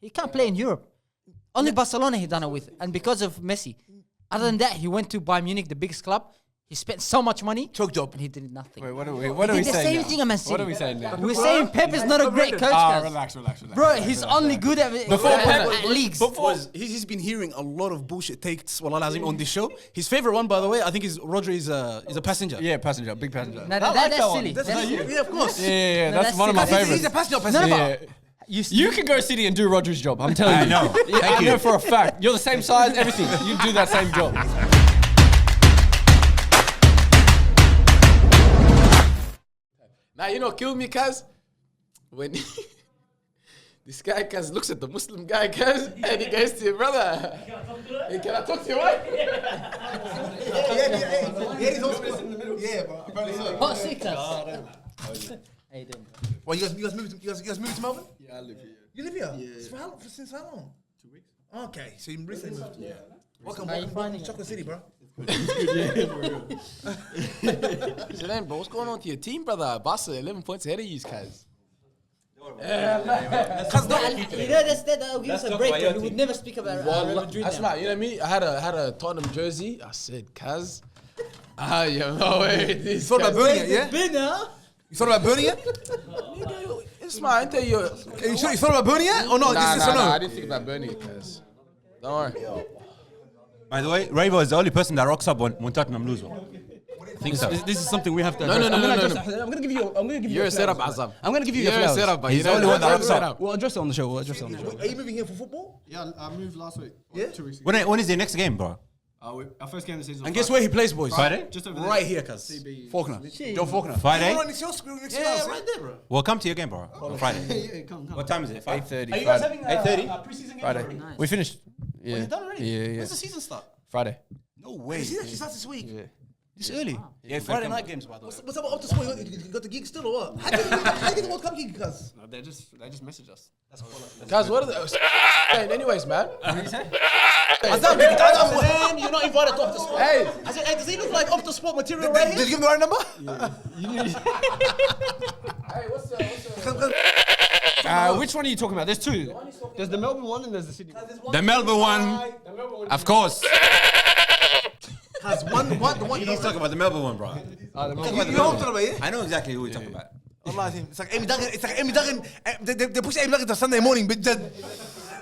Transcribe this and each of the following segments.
He can't play in Europe. Only Barcelona he done it with, and because of Messi. Other than that, he went to Bayern Munich, the biggest club. He spent so much money. Choke job. And he did nothing. Wait, what are we He did the saying same now? thing at Man City. What are we saying now? We're saying Pep is not a great coach, guys. Relax. Bro, he's only good at leagues. He's been hearing a lot of bullshit takes on this show. His favorite one, by the way, I think is Rodri is a passenger. Yeah, passenger, big passenger. No, that's silly. Yeah, of course. Yeah, No, that's one of my silly. favorites. He's a passenger. Yeah. You can go City and do Rodri's job. I'm telling you. I know. I know for a fact. You're the same size, everything. You do that same job. Now, you know, kill me, cuz. When this guy, cuz, looks at the Muslim guy, cuz, and he goes to your brother. Hey, can I talk to you, what? Yeah, bro. Apparently so. Hot seat, cuz. How you doing, bro? Well, you guys moved to Melbourne? Yeah, I live here. You live here? Yeah. Since how long? 2 weeks. Okay, so you recently moved. Yeah. Welcome How you to finding Chocolate City, bro. So then, bro, what's going on to your team, brother? Barca, 11 points ahead of you, cuz. You know, that I'll give us a break, but we would never speak about Real Madrid That's now. right, you know what I mean? I had a Tottenham jersey. I said, cuz. Yo, no way. You thought about burning it, yeah? You thought about burning it? It's my, I tell you. You thought about burning it? Or not? Nah, Yes or no? I didn't think about burning it, cuz. Don't worry. By the way, Ravo is the only person that rocks up when Tottenham lose. Think so. This is something we have to No, address. no. I'm gonna give you. You're a flowers, setup, bro. Azam. I'm gonna give you You're your a flowers. setup, but He's the only one that rocks up. We'll address it on the show. Are you moving here for football? Yeah, I moved last week. Yeah? 2 weeks ago. When is the next game, bro? Our first game of the season. And guess where he plays, boys? Friday? Just over there. Right here, cuz. CB. Faulkner. Joe Faulkner. Friday? Right next to your screen, next to Yeah, yours, right there, bro. Well, come to your game, bro. On Friday. Yeah, come. What time is it? 8:30. Are you guys Friday. having 8:30? preseason game? Friday. already? We finished. Yeah. You done already? Yeah. When's the season start? Friday. No way. See, that starts this week. Yeah. This early. Yeah, Friday night games, by the way. What's up up to school? You got the gig still or what? How do you get the World Cup gig, cuz? No, they just messaged us. Guys, what are the... Anyways, man. Azam, you're not invited to Off the Spot. Hey. I said, hey, does he look like Off the Spot material right here? Did you give him the right number? Hey, what's up? Which one are you talking about? There's two. There's the Melbourne one and there's the Sydney one. The Melbourne one, of course. Has one, the one. He's talking about the Melbourne one, bro. You know what I'm talking about, yeah? I know exactly who we're talking about. Wallahi, it's like Amy Duggan. It's like Amy Duggan. They push Amy Duggan to Sunday morning, but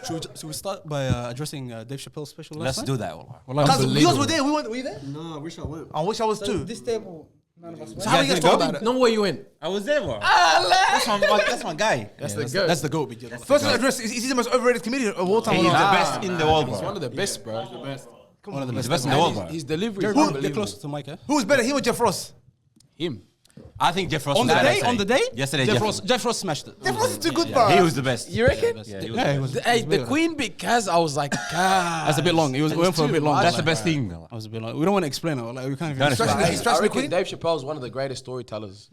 Should we start by addressing Dave Chappelle's special Let's last do that, wallah. cuz you guys were there. Were you there? No, I wish I went. I wish I was too. This table, none of us So how do you guys talk about it? No way you win. I was there, bro. That's my guy. That's the goat. That's the goat, big deal. First one address, is he the most overrated comedian of all time? He's or the not? best in the world, He's bro. one of the best, bro. One of the He's the best. best in the world, bro. His delivery is Get unbelievable. closer to Mike, eh? Who was better, him or Jeff Ross? Him. I think Jeff Ross On was the better day? yesterday. On the day? Yesterday, Jeff Ross smashed it. Jeff Ross is too good, bro. He was the best. You reckon? Yeah, he was Yeah, the he best. was. Hey, the Queen bit Kaz, I was like, God. That's a bit long. It went for a bit long. That's the best thing. That was a bit long. We don't want to explain it. Like, we can't even. Don't explain it. He's trashing I the reckon Queen. Dave Chappelle is one of the greatest storytellers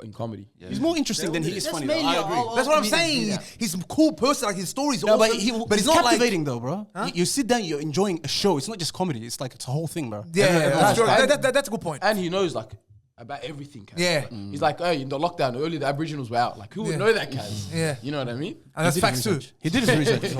in comedy. He's more interesting than he is funny. though. I agree. That's what I'm saying. He's a cool person. Like his stories. No, awesome, but he's he's not like. captivating though, bro. You sit down, you're enjoying a show. It's not just comedy. It's like it's a whole thing, bro. Yeah, that's a good point. And he knows like about everything. Kaz. Yeah. Like, he's like, hey, in the lockdown, early the Aboriginals were out. Like, who would know that, Kaz? Yeah. You know what I mean? And that's facts too. He did his research.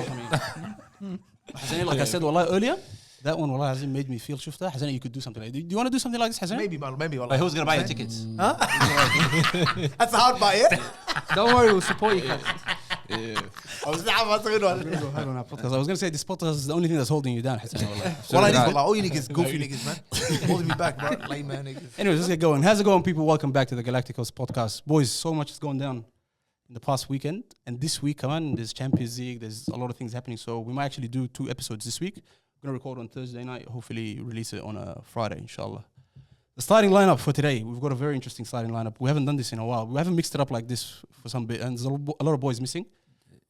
Like I said, wallah, earlier, that one, wallah, hasn't made me feel shufta. Hasn't you could do something like that. Do you want to do something like this, Hassan? Maybe. But who's gonna buy your tickets? That's a hard buy, yeah? Don't worry, we'll support you, guys. That's a good one. I was going to say, this podcast is the only thing that's holding you down, Hassan. Well, I need all you niggas, goofy niggas, man. Holding me back, bro. Lame man niggas. Anyways, let's get going. How's it going, people? Welcome back to the Galacticoz podcast. Boys, so much has gone down in the past weekend. And this week, come on, there's Champions League. There's a lot of things happening. So we might actually do 2 episodes this week. We're going to record on Thursday night. Hopefully release it on a Friday, inshallah. The starting lineup for today. We've got a very interesting starting lineup. We haven't done this in a while. We haven't mixed it up like this for some bit. And there's a lot of boys missing.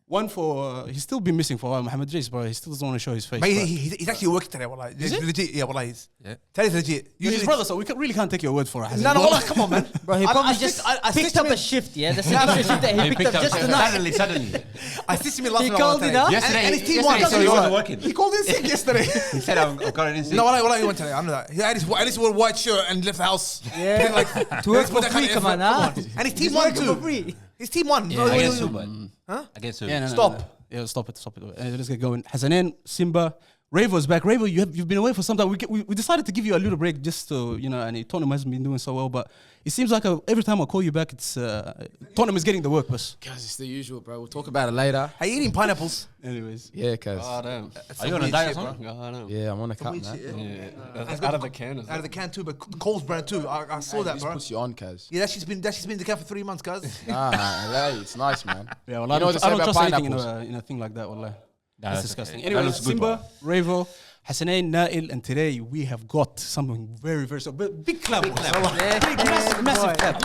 One for, he's still been missing for a while, Mohamed Jais, bro. He still doesn't want to show his face. But he's actually working today, wallah. Legit, yeah, wallah, he's. Yeah. Tell us legit. You're his brother, so we really can't take your word for it. No, wallah, come on, man. Bro, he probably just picked up a shift, yeah? That's an extra shift that he picked up just tonight. Suddenly. I assisted him last He night. called it up? And his team won. So he wasn't working. He called in sick yesterday. He said, I've got it in sick. No, wallah, he went today. I know that. He had at least wore a white shirt and left the house. Yeah. Like, To work for free, come on, huh? And his team won For too. free. His team won. Yeah, against who, but? Huh? Against who? Yeah, no, Stop. Yeah, stop it. Let's get going. Hasanin, Simba, Ravo's back. Ravo, you've been away for some time. We decided to give you a little break just to, and Tottenham hasn't been doing so well, but it seems like every time I call you back, it's Tottenham is getting the work, boss. Guys, it's the usual, bro. We'll talk about it later. Are you eating pineapples? Anyways. Yeah, cuz. Oh, damn. Are you on a diet or something? Oh, damn. Yeah, I'm on a cup, weird man. shit, Yeah. Out of the can. Out of the can too, but Cole's brand too. I saw that, This bro. puts you on, cuz. Yeah, that's just been in the can for 3 months, guys. Nah, hey, it's nice, man. Yeah, well, You I know what don't, they I say don't about trust anything pineapples? in a thing like that, wallah. Nah, That's that's disgusting. okay. Anyway, That looks good, Simba, Ravo, Hassanain, Nail, and today we have got something very, very big clap. Massive clap.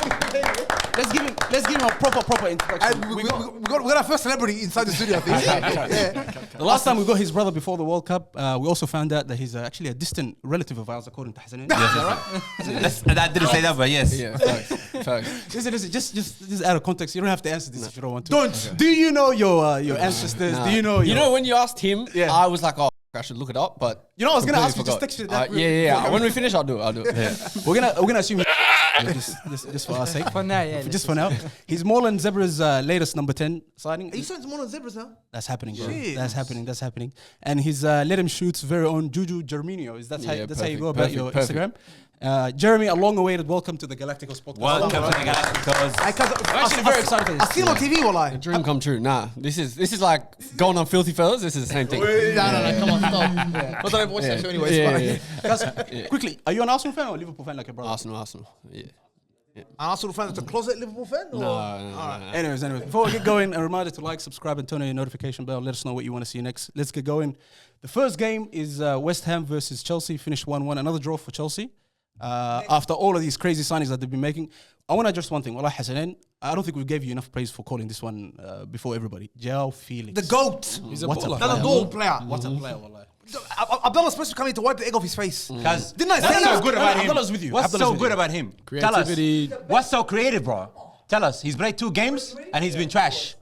Let's give him a proper introduction. And we got our first celebrity inside the studio, I think. Yeah. The last time we got his brother before the World Cup, we also found out that he's actually a distant relative of ours, according to Hassanain. I didn't say that, but yes. Yeah, facts. Listen, just out of context, you don't have to answer this if you don't want to. Don't. Do you know your ancestors? Nah. Do you know? You know, when you asked him, Yeah. I was like, oh, I should look it up, but You know, I was gonna ask you, completely just forgot. text you that. Yeah. When we finish, I'll do it. Yeah. We're gonna assume just for our sake. For now, yeah. Just for now. He's Moreland Zebra's latest number 10 signing. Are you starting to more on zebras now? That's happening, bro. Shit. That's happening. And he's let him shoot's very own Juju Germinio. That's how you go about your Instagram. Jeremy, a long-awaited welcome to the Galacticoz podcast. Welcome to the Galacticoz. I'm actually very excited for this. I see him on TV, wallah. Dream come true. Nah, this is like going on Filthy Fellas. This is the same thing. No, come on, stop. Not that I've watched that show anyways. Yeah. Guys, quickly, are you an Arsenal fan or a Liverpool fan like your brother? Arsenal. Yeah. An Arsenal fan that's a closet Liverpool fan? Or? No. Anyways, before we get going, a reminder to like, subscribe, and turn on your notification bell. Let us know what you want to see next. Let's get going. The first game is West Ham versus Chelsea. Finished 1-1. Another draw for Chelsea. After all of these crazy signings that they've been making, I want to address one thing. Wallah, Hassanain, I don't think we gave you enough praise for calling this one before everybody. João Felix. The GOAT. He's a What a baller. Another goal player. What a player, wallah. Abdullah's supposed to come in to wipe the egg off his face. Guys, Didn't I say what's so that? good about him? Abdullah's with you. What's Abdullah's so with good you. about him? Creativity. Tell us. What's so creative, bro? Tell us. He's played 2 games and he's been trash.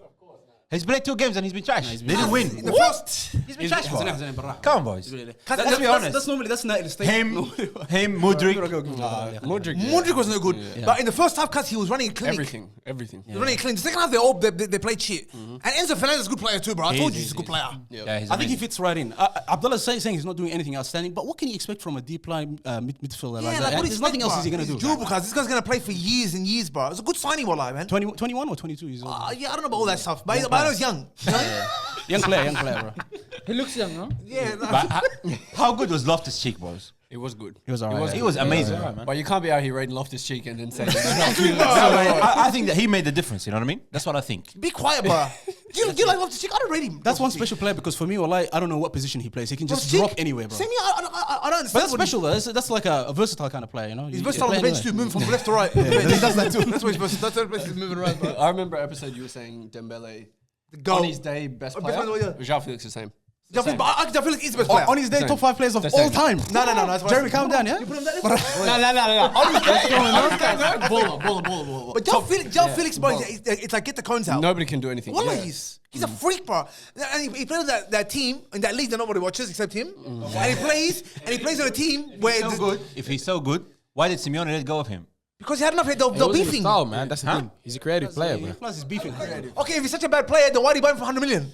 He's played 2 games and he's been trash. They didn't win. In the first. He's been trash, bro. Hassanain, Come on, boys. Let's be honest. That's normally not the state. Him, Mudryk. Modric. Mudryk was no good. But in the first half, he was running a clinic. Everything. He was running a clinic. The second half, they played shit. And Enzo Fernandez is a good player too, bro. I told you he's a good player. Yeah, he's I think he amazing. fits right in. Abdullah's saying he's not doing anything outstanding, but what can you expect from a deep line midfielder like that? what There's nothing else he's going to do. Durable, cuz this guy's going to play for years and years, bro. It's a good signing, wallah, man. 21 or 22 years old. Yeah, I don't know about all that stuff, but I know he's young. Young player, bro. He looks young, no? Yeah, But how good was Loftus-Cheek, boys? It was good. He was alright. He was amazing. But you can't be out here rating Loftus-Cheek and then saying I think that he made the difference, you know what I mean? That's what I think. be quiet, bro. Do you like Loftus-Cheek? I don't rate him. That's one special player because for me, wallahi, I don't know what position he plays. He can just drop anywhere, bro. Same here, I don't understand. But that's what he- special though. That's like a versatile kind of player, you know? He's versatile on the bench too, moving from left to right. He does that too. That's what he's versatile. That's the place he's moving around, bro. I remember episode you were saying Dembele Goal. on his day best Best player. player, yeah. João Felix the same. But I feel like he's the best player. On his day, top 5 players of The all same. time. No. That's why Jeremy, calm down, yeah? No. Baller. But João Felix, bro, it's like get the cones out. Nobody can do anything. Wallah, Yeah. he's a freak, bro. And he plays that team in that league that nobody watches except him. And he plays on a team where So good. If he's so good, why did Simeone let go of him? because he had enough. They're It wasn't his beefing. style, man. That's the thing. He's a creative player, bro. Plus he's beefing. Okay, if he's such a bad player, then why did he buy him for 100 million?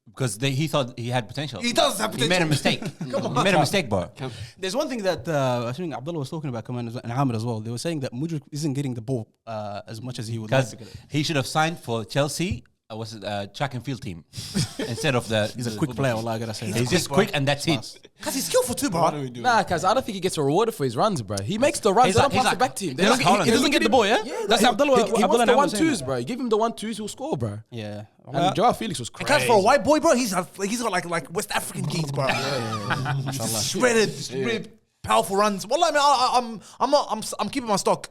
Because he thought he had potential. He does have He made a potential. mistake. He made a mistake, bro. There's one thing that I think Abdullah was talking about, and Ahmed as well. They were saying that Mudryk isn't getting the ball as much as he would like Because to get it. he should have signed for Chelsea. Was it track and field team instead of the? He's a quick player, Allah, I gotta say. He's just quick and that's it. Because he's skillful too, bro. Nah, cuz I don't think he gets rewarded for his runs, bro. He makes the runs. He's They like- don't pass he's it back like- to him. he's like Haaland. He doesn't get the ball, yeah? That's He- Abdullah. he He wants wants the the one-twos, 1-2s, bro. Give him the 1-2s, he'll score, bro. Yeah. And Joao Felix was crazy. Because for a white boy, bro, he's got like West African genes, bro. Shredded, ripped, powerful runs. Well, I mean, I'm keeping my stock.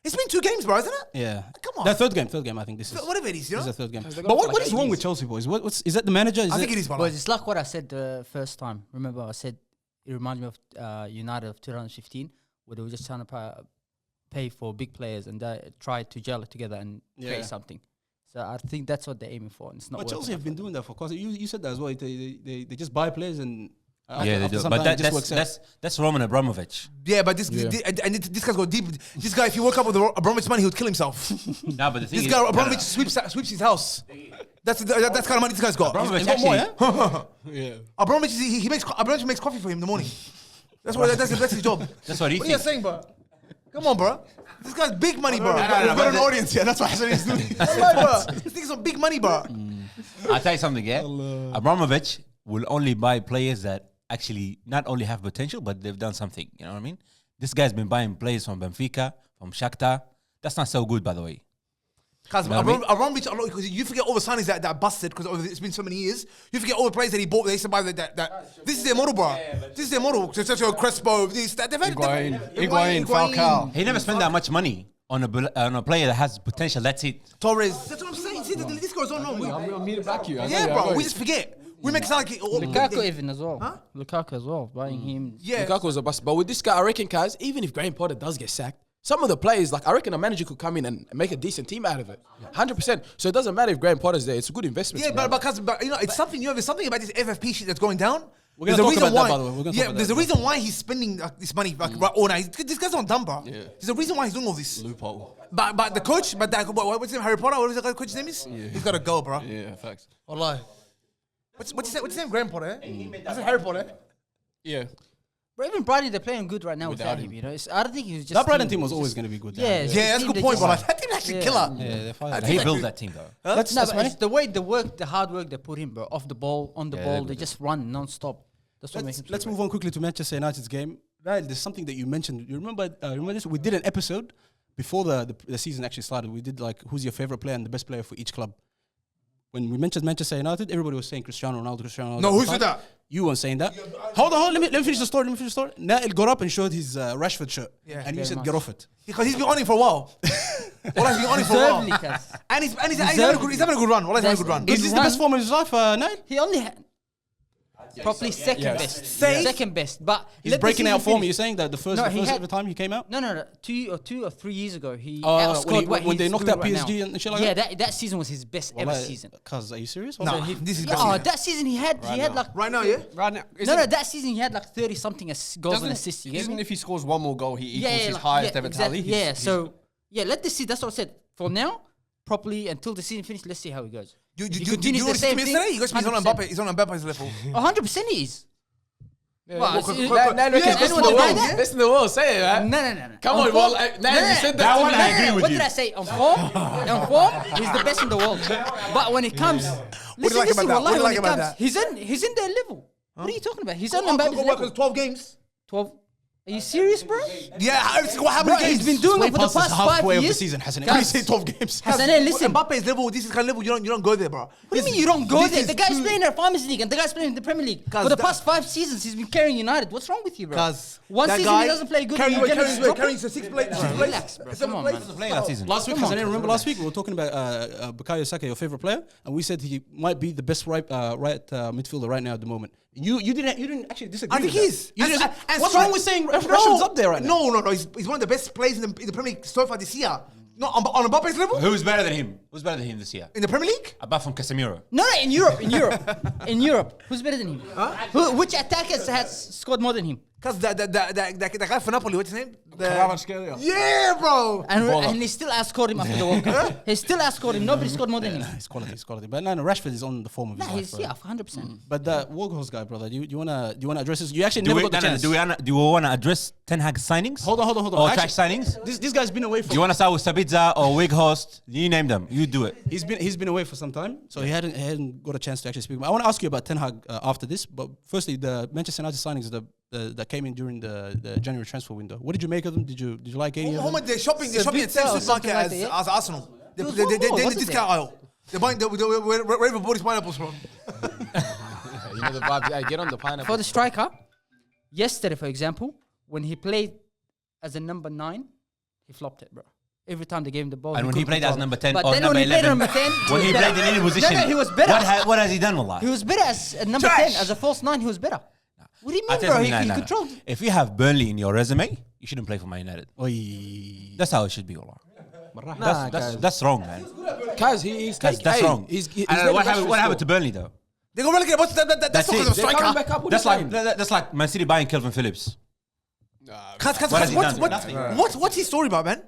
It's been 2 games, bro, isn't it? Yeah. Come on. The third game, I think this is. Whatever it is, you know. This is the third game. They got But for what like is wrong 80s. with Chelsea, boys? Is that the manager? I think it is, bro. But it's like what I said the first time. Remember, I said it reminds me of United of 2015, where they were just trying to pay for big players and they tried to gel it together and create something. So I think that's what they're aiming for. And it's not. But Chelsea working have been doing that for quite. You said that as well. They just buy players and Yeah, they after do. some But time it just works out. that's Roman Abramovich. Yeah, but this guy's got deep. This guy, if he woke up with Abramovich money, he would kill himself. No, but the thing This is, guy Abramovich sweeps his house. That's the kind of money this guy's got. Abramovich He's got more, actually- yeah? Abramovich, Abramovich makes coffee for him in the morning. That's his job. That's what he What are you thinks. saying, bro? Come on, bro. This guy's big money, bro. no, We've got but an the- audience here. That's why Hassan is doing it. Bro. This thing's some big money, bro. I'll tell you something, yeah? Abramovich will only buy players that actually not only have potential, but they've done something. You know what I mean? This guy's been buying players from Benfica, from Shakhtar. That's not so good, by the way. Because You know what I mean? Abramovich, because you forget all the signings that busted because it's been so many years. You forget all the players that he bought. They used to buy that. This is their model, bro. This is their model. Sergio Crespo. They've had Higuain, Falcao. He never spent that much money on a player that has potential. That's it. Torres. That's what I'm saying. See, this goes on. I'm here to back you. I know Yeah, you, I bro. know We you. just forget. We make it sound like Lukaku even as well. Huh? Lukaku as well, buying him. Yeah. Lukaku was a bust. But with this guy, I reckon, guys, even if Graham Potter does get sacked, some of the players, like I reckon a manager could come in and make a decent team out of it. 100%. So it doesn't matter if Graham Potter's there. It's a good investment. Yeah, but you know, it's something. You know, there's something about this FFP shit that's going down. We're gonna talk about that, by the way. We're gonna talk about there's that. a reason why he's spending this money right all night. This guy's not dumb, bro. Yeah. There's a reason why he's doing all this. Loophole. But the coach, what's his name? Harry Potter. What is the coach's name? He's got to go, bro. Yeah, facts. Wallahi. What's his name? Graham Potter. Is it Harry Potter? Yeah. But even Brighton, they're playing good right now without him. You know, I don't think he was just. That Brighton team was always going to be good. Yeah, Yeah, that's a good point, bro. Like, that team's actually killer. Yeah, they're fine. He built that team, though. No, but it's the way the hard work they put in, bro. Off the ball, on the ball, they just run non-stop. That's what makes it. Let's move on quickly to Manchester United's game. Right, there's something that you mentioned. You remember this? We did an episode before the season actually started. We did like who's your favorite player and the best player for each club. When we mentioned Manchester United, everybody was saying Cristiano Ronaldo. No, who said that? You weren't saying that. Hold on. Let me finish the story. Nail got up and showed his Rashford shirt. Yeah. And you Very said, much. get off it. Because he's been on it for a while. Well, he's been on it for a while. Deservedly, cuz. And he's having a good run. Well, he's having a good run. Is this the best form of his life, Nail? He only had probably second best. Safe. Second best, but He's let the breaking season out form. finish. You're saying that the first No, he had- ever time he came out? No. 2 or 3 years ago, he when outscored what when they he's knocked doing out right PSG now. and shit like Yeah, that? that season was his best ever season. Cuz, are you serious? Nah, this is Yeah, best. oh, that season he had like Right now, yeah? Right now, no, that season he had like 30 something goals and assists. You get Isn't me? if he scores one more goal, he equals his like, highest ever exactly. tally? Yeah, so let this see. That's what I said. For now, properly until the season finishes, let's see how it goes. Do If he you continues know the what he same said thing, yesterday? He goes, he's on 100%. Mbappe. He's on Mbappe's level. 100% he is. Well, Now it's- look yeah, at anyone best in the deny world. that? Best in the world. Say it, man. No. Come on, form- well, now you said that to one me. I agree with What you. did I say? On form, he's the best in the world. But when it comes, do you like about that? wallahi, What do you when like it about comes, that? he's in their level. What are you talking about? He's on Go Mbappe's work level. on 12 games. 12. Are you serious, bro? Yeah, how Bro, many games? he's been doing it for the past 5 halfway of the years. season, hasn't it? Guys, You say 12 games. Hassan, listen. Mbappe's level, this is kind of level, you don't go there, bro. What do you mean you don't go this there? is The guy's too- playing in the Farmers League and the guy's playing in the Premier League. Cuz For the that- past 5 seasons, he's been carrying United. What's wrong with you, bro? Because One season he doesn't play good and you get him dropping. carrying 6 plays. Relax, bro. Come on, man. Playing that season. Last week, Hassan, remember last week we were talking about Bukayo Saka, your favorite player, and we said he might be the best right midfielder right now at the moment. You didn't actually disagree. I think with he that. is. You didn't- And what's strike- wrong with saying Rashford's up there right now? No. He's one of the best players in the Premier League so far this year. No, on Mbappe's level? Who's better than him? Who's better than him this year? In the Premier League? Apart from Casemiro. No, in Europe. In Europe. Who's better than him? Which attackers has scored more than him? Because the guy for Napoli, what's his name? Kvaratskhelia. Yeah, bro. And he still outscored him after the World Cup. He still outscored him. Nobody scored more than him. It's quality. But no, Rashford is on the form of his Nah, life, he's, bro. yeah, 100%. But the Workhorse guy, brother, do you wanna address this? You actually Do never we, got the chance. do we want to address Ten Hag signings? Hold on. Or Actually, trash signings? This guy's been away for. Do you want to start with Sabitzer or Weghorst? You name them. You do it. He's been away for some time, so he hadn't got a chance to actually speak. I want to ask you about Ten Hag after this, but firstly, the Manchester United signings that came in during the January transfer window. What did you make of them? Did you like any of them? They're shopping at the Sabitzer same or something supermarket like as that, yeah? as Arsenal. They're There was one more, in the wasn't discount aisle. They're buying wherever Boris pineapples from. You know the vibe. Yeah, get on the pineapple. For the striker, yesterday, for example, when he played as a number 9, he flopped it, bro. Every time they gave him the ball. And when he couldn't played as control it. number 10 But or then number when he played 11, number 10, when he was played better. in any position, No, he was better. What has he done, Wallah? He was better as a number 10, as a false 9. He was better. What do you I'll mean, tell bro? you something, He nah. controlled. If you have Burnley in your resume, you shouldn't play for Man United. Oi. That's how it should be, Wallah. Nah, That's wrong, man. Cuz he's That's wrong. He's And what happened to Burnley, though? They go relegate. That's not That's because it. of the They're coming striker. back up with That's the like same. that's like Man City buying Kelvin Phillips. Cuz, What has he done? Nothing. what's his story about, man?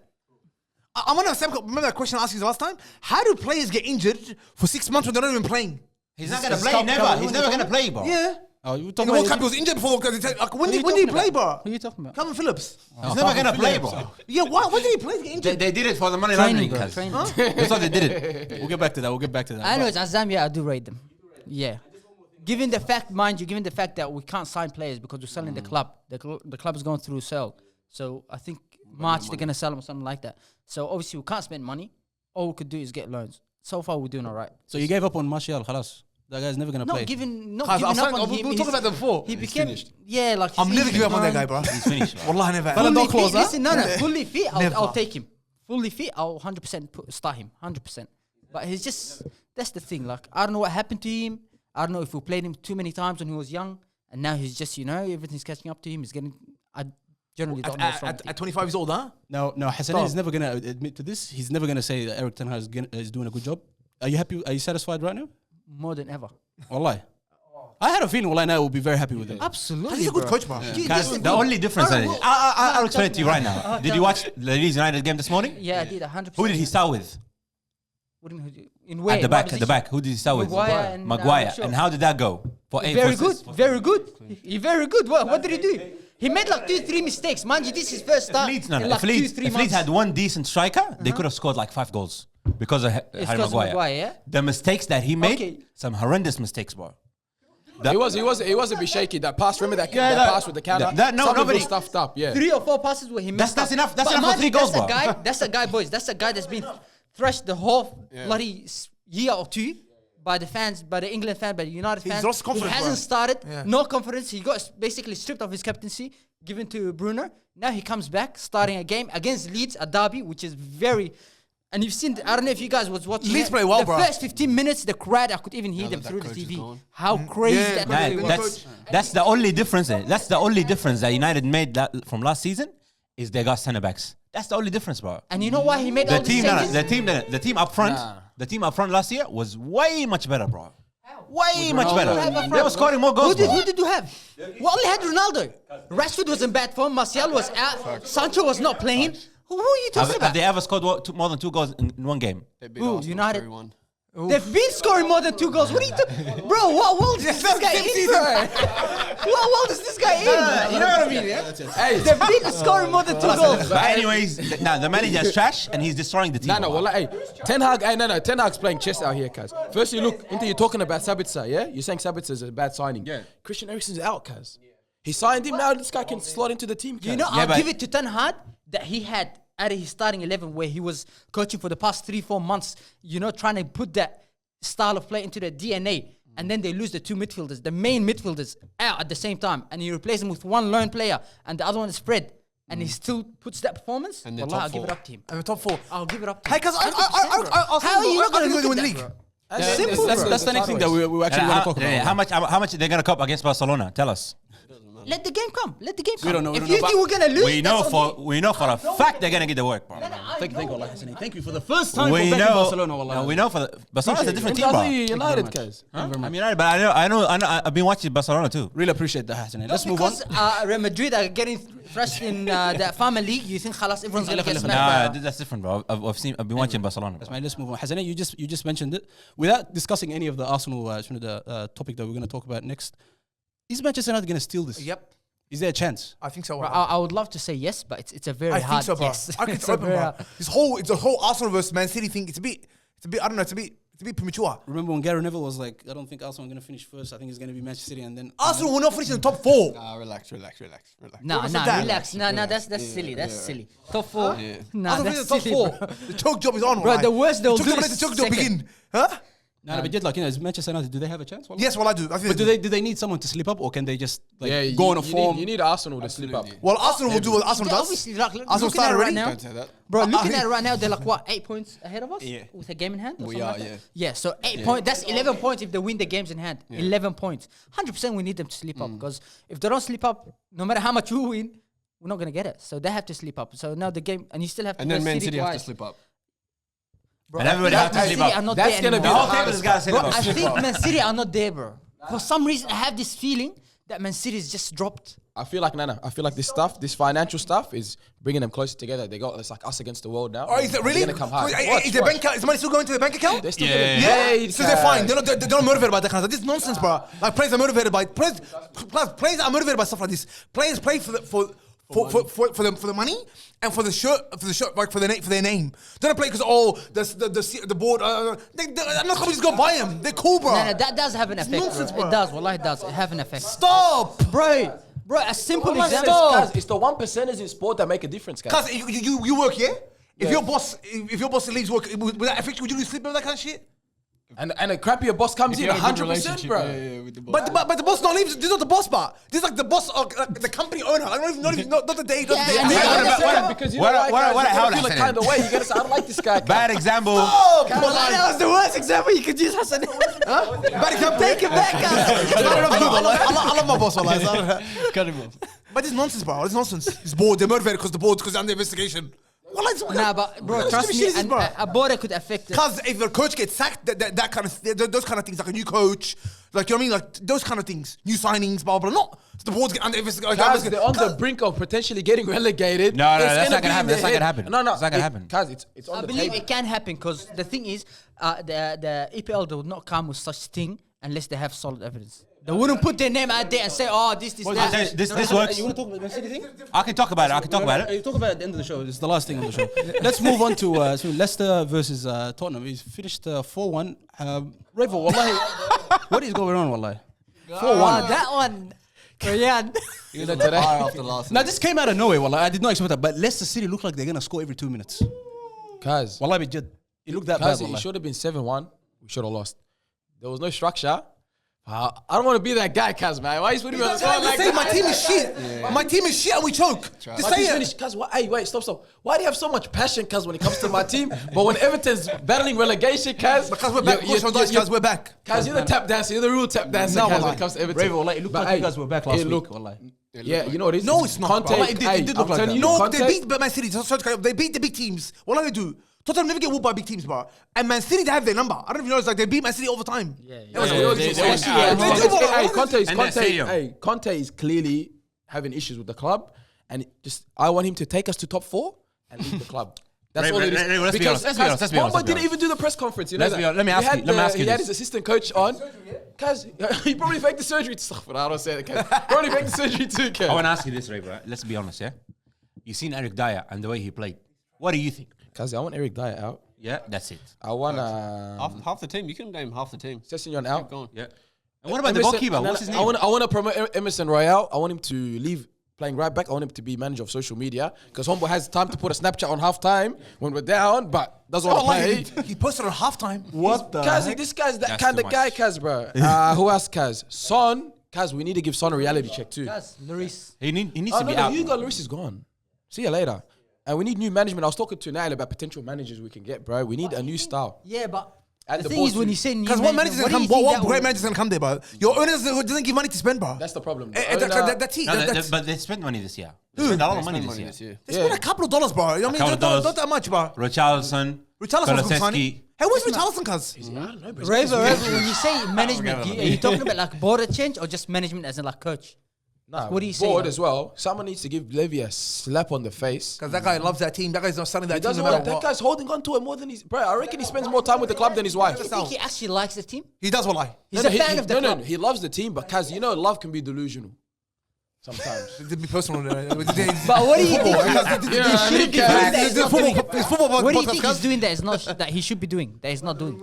I'm on the same. Remember that question I asked you the last time? How do players get injured for 6 months when they're not even playing? He's not gonna play. Never. He's never gonna play, bro. Yeah. Oh, you In talking the World about? Cup, he was injured before. Like, when did he talking play, bro? Who are you talking about? Calvin Phillips. He's never gonna play, bro. Yeah, why? When did he play to get injured? They did it for the money Training, laundering, bro. cuz. Training. That's why they did it. We'll get back to that. Anyways, Azam, yeah, I do rate them. Yeah. Given the fact, mind you, given the fact that we can't sign players because we're selling the club. The club is going through a sale. So I think March they're going to sell them or something like that. So obviously we can't spend money. All we could do is get loans. So far we're doing all right. So you gave up on Martial, khalas. That guy's never gonna play. Not giving up on him. We talked about that before. He became, yeah, like I'm he's never giving up on that injured, guy, bro. He's finished, bro. Wallah, never. Fully clause, fit, huh? listen, no, fully fit, Never. I'll take him. Fully fit, I'll 100% start him, 100%. But he's just, that's the thing. Like, I don't know what happened to him. I don't know if we played him too many times when he was young. And now he's just, everything's catching up to him. He's getting, I generally don't know what's wrong with him. At 25 years old, huh? No, Hassan is never gonna admit to this. He's never gonna say that Eric Ten Hag is doing a good job. Are you happy? Are you satisfied right now? More than ever. Wallahi. I had a feeling Wallahi now will be very happy with him. Absolutely, He's a good bro. coach, bro. Guys, the only difference, I'll explain it to you right now. Did you watch the Leeds United game this morning? Yeah, I did 100%. Who did he start with? In where? At the back. Who did he start with? Maguire and, Maguire. Shaw. And how did that go? For eight Very versus- good, very good. He very good. What did he do? He made like 2-3 mistakes. Mind you, this is his first If start. Leeds, in like if Leeds, 2-3 if Leeds months. had one decent striker, they could have scored like 5 goals because of It's Harry because of Maguire. Maguire, yeah? The mistakes that he made, Okay. some horrendous mistakes, bro. He was a bit shaky. That pass, remember that pass with the counter? Nobody was stuffed up. Yeah. 3 or 4 passes where he missed. That's up. enough. That's But enough for mind 3 you, goals, bro. That's a guy, boys. That's a guy that's been thrashed the whole bloody year or two by the fans, by the England fans, by the United fans. lost confidence, He hasn't bro. started. Yeah. No confidence. He got basically stripped of his captaincy, given to Bruno. Now he comes back, starting a game against Leeds, a derby, which is very. And you've seen, I don't know if you guys was watching Leeds it. play well, the bro. first 15 minutes, the crowd, I could even hear them through the coach is TV. gone. How crazy Yeah, that man, really was. That's the only difference. That's the only difference that United made from last season is they got centre backs. That's the only difference, bro. And you know why he made all these changes? The team up front, the team up front last year was way much better, bro. Way much better. They were scoring more goals, bro. Who did you have? We only had Ronaldo. Rashford was in bad form. Martial was out. Sancho was not playing. Who are you talking Have about? they ever scored more than 2 goals in one game? Ooh, United. 3-1. They've been scoring more than 2 goals. What are you talking? Bro, what world is this guy in, bro? What world is this guy in? You know what I mean, yeah? Hey, They've been scoring more than 2 goals. But anyways, now the manager's trash and he's destroying the team. No, well, hey, Ten Hag, Ten Hag's playing chess out here, cuz. Firstly, look, you're talking about Sabitzer, yeah? You're saying Sabitzer's a bad signing. Yeah. Christian Eriksen's out, cuz. He signed him, now this guy can slot into the team, cuz. You know, Yeah, I'll but- give it to Ten Hag that he had out of his starting 11 where he was coaching for the past 3-4 months, trying to put that style of play into the DNA. And then they lose the 2 midfielders, the main midfielders, out at the same time. And you replace them with one lone player and the other one is spread. And he still puts that performance. And they're Wallah, top I'll give 4. it up to him. I'm top 4. I'll give it up to Hey, him. cuz 100%, bro. I'll How are you not going going to to win the look league? at that, bro? Simple, that's the next thing that we actually want to talk about. How much they're gonna cop against Barcelona? Tell us. Let the game come. Let the game come. don't know, we If don't you know, think we're going to lose, We know that's on for a fact they're gonna get the work, bro. Thank you, Allah Hassani. Thank you for the first time We for back in know. Barcelona, Wallah. No, we know for Barcelona's a different team, I'll bro. tell you, United, cuz. I'm United, but I know. I've been watching Barcelona too. Really appreciate that, Hassani. Let's move on. Because Real Madrid are getting thrashed in the Farmer League, you think khalas, everyone's going to get Nah, smacked. that's different, bro. I've been watching Barcelona. Bro. Let's move on. Hassani, you just mentioned it. Without discussing any of the Arsenal, topic that we're going to talk about next, is Manchester United going to steal this? Yep. Is there a chance? I think so. Bro, I would love to say yes, but it's a very I hard think so, bro. yes. I could It's a open, very bro. hard- It's a whole Arsenal versus Man City thing. It's a bit. I don't know. It's a bit premature. Remember when Gary Neville was like, I don't think Arsenal are going to finish first. I think it's going to be Manchester City and then... Arsenal will not finish in the top 4. Relax. Nah, said that? relax. Nah, that's silly. That's silly. Top 4. Nah, Arsenal that's finish in the top silly, 4. bro. The choke job is on, Bro, right? the worst they'll do The is choke job second. begin. Huh? No, but just like, is Manchester United, do they have a chance? Wallah? Yes, well I do. I think But do they need someone to slip up or can they just like go on a you form? You need Arsenal to slip up. Well, Arsenal will do what Arsenal Yeah, does. obviously, like, Arsenal looking at started it right already. now, Don't say that. bro, looking at it right now, they're like, what, 8 points ahead of us? Yeah. With a game in hand? Or We something are, like that? yeah. Yeah, so 8 points, that's 11 points if they win the games in hand. 11 points. 100% we need them to sleep up because if they don't sleep up, no matter how much we win, we're not going to get it. So they have to sleep up. So now the game, and you still have to And then play Man City have to twice. slip up. And everybody have to Man sleep City up. are not That's there gonna anymore. be The the whole table is hardest gonna sleep Bro, up. I think Man City are not there, bro. For some reason, I have this feeling that Man City's just dropped. I feel like I feel like this financial stuff is bringing them closer together. It's like us against the world now. Oh, is it really? They're gonna come hard. Is the bank account, is money still going to the bank account? They're still getting paid. So they're fine. They're not motivated by that kind of stuff. This is nonsense, bro. Like players are motivated by players are motivated by stuff like this. Players play for the money and for the shirt, like for their name. They don't play because the board. I'm not going to go buy them. They're cool, bro. No, that does have an effect. nonsense, bro. bro. It does. Wallahi, it does. It have an effect. Stop, Bro, a simple Guys, example. it's the 1%ers in sport that make a difference, guys. Cause you work here. If your boss leaves work, would that affect you? Would you lose sleep over that kind of shit? And a crappier boss comes in, 100%, bro. with the boss. But the boss not leaves. This is not the boss, but this is like the boss, the company owner. Like not the day. Because you know why I feel a kind of way. You gotta say, I don't like this guy. Bad example. That was the worst example you could use, Hassan. Bad example. Take it back, guys. I love my boss. Cut him off. But this nonsense, bro. This nonsense. It's bored. They're motivated because they're under investigation. Nah, but bro, trust me, a border could affect it. Because if the coach gets sacked, that kind of those kind of things, like a new coach, like you know what I mean, like those kind of things, new signings, blah blah blah. Not the boards get under investigation. Guys, they're on the brink of potentially getting relegated. No, that's not gonna happen. That's not gonna happen. No, it's not gonna happen. Guys, it's on I the believe table. it can happen because the thing is, the EPL they would not come with such thing unless they have solid evidence. They wouldn't put their name out there and say, "Oh, this, that." This works. You want to talk about the City thing? I can talk about it. You talk about it at the end of the show. It's the last thing on the show. Let's move on to Leicester versus Tottenham. He's finished 4-1. Revo, wallahi, what is going on, wallahi? 4-1. That one, Ryan. After last. Now, this came out of nowhere, wallahi. I did not expect that. But Leicester City look like they're going to score every 2 minutes. Guys, Wallahi, it looked that bad, it wallahi. should have been 7-1. We should have lost. There was no structure. I don't want to be that guy, Kaz, man. Why are you putting me on the spot like that? My team is shit. My team is shit and we choke. Just My say team's it. finished. Kaz, hey, wait, stop. Why do you have so much passion, Kaz, when it comes to my team? But when Everton's battling relegation, Kaz... Because we're back. Because we're back. Kaz, you're the tap dancer. You're the real tap dancer, Kaz, when it comes to Everton. Revo, wallahi, it looked like you guys were back last week, wallahi. Yeah, you know what it is? No, it's not. Conte, Bro. It did look I'm like telling that. you, No, Conte, they beat Man City. They beat the big teams. What do they do? Tottenham never get whooped by big teams, bro. And Man City, they have their number. I don't even know. It's like they beat Man City all the time. Conte is clearly having issues with the club, and I want him to take us to top 4 and leave the club. That's all it is. Let's be honest. Mamba didn't even do the press conference. You know Let me ask you He had this. his assistant coach on. Cause he probably faked the surgery. I don't say it. Probably faked the surgery too. I want to ask you this, Ray, bro. Let's be honest, yeah? You've seen Eric Dyer and the way he played. What do you think? Cause I want Eric Dyer out. Yeah, that's it. I want Half the team. You can name half the team. Sessignon out. Keep going. Yeah. And what about the goalkeeper? What's his name? I want to promote Emerson Royale. I want him to leave playing right back. I want him to be manager of social media because Hombo has time to put a Snapchat on halftime when we're down, but doesn't want to play. He posted on halftime. What the Kaz, heck? this guy's that That's kind too of guy, much. Kaz, bro. Who else, Kaz? Son. Kaz, we need to give Son a reality check too. That's Lloris. He needs to be out. Hugo Lloris is gone. See you later. And we need new management. I was talking to Nail about potential managers we can get, bro. We need a new style. Yeah, but And the the thing is boss when too. you say new Because what manager's management, gonna come? do you think What that great will- manager's gonna come there, bro? Your owners doesn't give money to spend, bro. That's the problem. That's it. No, but they spent money this year. They spent a lot of money this year. They spent a couple of dollars, bro. You know what I couple mean? of dollars. Not that much, bro. Richarlison, Richarlison was signing. Kulusevski. Hey, where's Richarlison, cuz? Raver, when you say management, are you talking about like border change or just management as in like coach? Nah, What do you say, board like- as well. Someone needs to give Levy a slap on the face. Because that guy loves that team. That guy's not selling that He team doesn't no want matter that what. guy's holding on to it more than his. Bro, I reckon he spends more time with the club than his wife. Do you think he actually likes the team? He does what lie. He's a fan of the club. No, he loves the team, but Kaz, you know, love can be delusional. Sometimes. It'd be personal. But what do you think? He shouldn't be doing that. It's football. What do you think he's doing that is not that he should be doing? That he's not doing.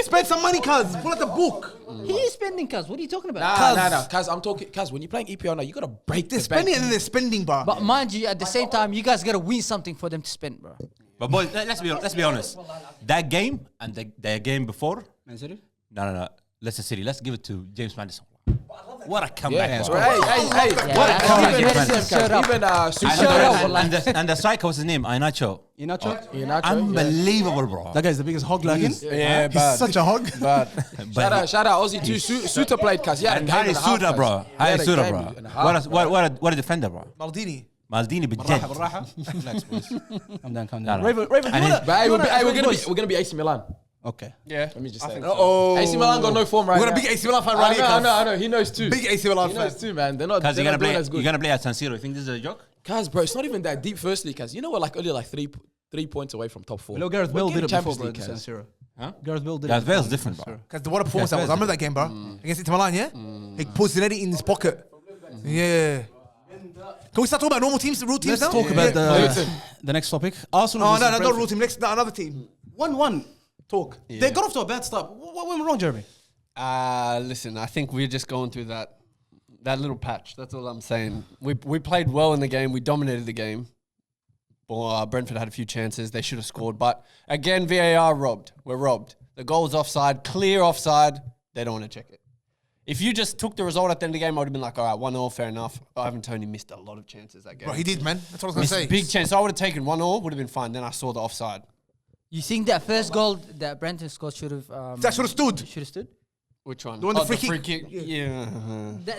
Spend some money, cuz. Pull out the book. He is spending, cuz. What are you talking about? Nah. Kaz, I'm talking. Kaz, when you're playing EPL now, you gotta break They're the spending bank. and then they're spending, bro. But mind you, at the same time, you guys gotta win something for them to spend, bro. But boys, let's be honest. That game and the game before. Man City? No. Leicester City. Let's give it to James Madison. What a comeback! Yeah, bro. hey. What a comeback! Even And the striker, what's his name? Inacho. Inacho? Unbelievable, bro. That guy's the biggest hog lagging. Yeah, He's such a hog. Bad. Shout out Aussie too. Suter played, Kaz. Yeah, And Harry Suter, bro. Harry Suter, bro. What a defender, bro. Maldini. Maldini بالراحة بجد. بالراحة. Calm down. لا. Raven, And you wanna- But you wanna- we're gonna be AC Milan. Okay. Yeah. Let me just say. Oh, AC Milan got no form right We're now. gonna big AC Milan fan right here. I know. He knows too. Big AC Milan He fan. knows too, man. They're not. Cause They're you're not doing as good. gonna play at San Siro. You think this is a joke? Cause, bro, it's not even that deep. Firstly, cause you know we're like only like three points away from top 4. You know, Gareth We're Bale did getting it before, Champions bro. League, San cuz. Siro. Huh? Gareth Bale did Gareth it. Bale's different, bro. Because what a performance that was. I remember that game, bro. Against Inter Milan, yeah? He puts Zanetti in his pocket. Yeah. Can we start talking about normal teams, real teams Let's now? talk about the next topic. Arsenal. Oh, versus no, not Brentford. real team. Next, another team. 1-1. Talk. They got off to a bad start. What went wrong, Jeremy? Listen, I think we're just going through that little patch. That's all I'm saying. We played well in the game. We dominated the game. Brentford had a few chances. They should have scored. But again, VAR robbed. We're robbed. The goal's offside. Clear offside. They don't want to check it. If you just took the result at the end of the game, I would have been like, all right, 1-0, fair enough. But Ivan Toney missed a lot of chances that game. Bro, he did, man. That's what I was going to say. Big chance. So I would have taken 1-0, would have been fine. Then I saw the offside. You think that first goal that Brentford scored should have... That should have stood. Should have stood? Which one? The one, the free kick. Yeah.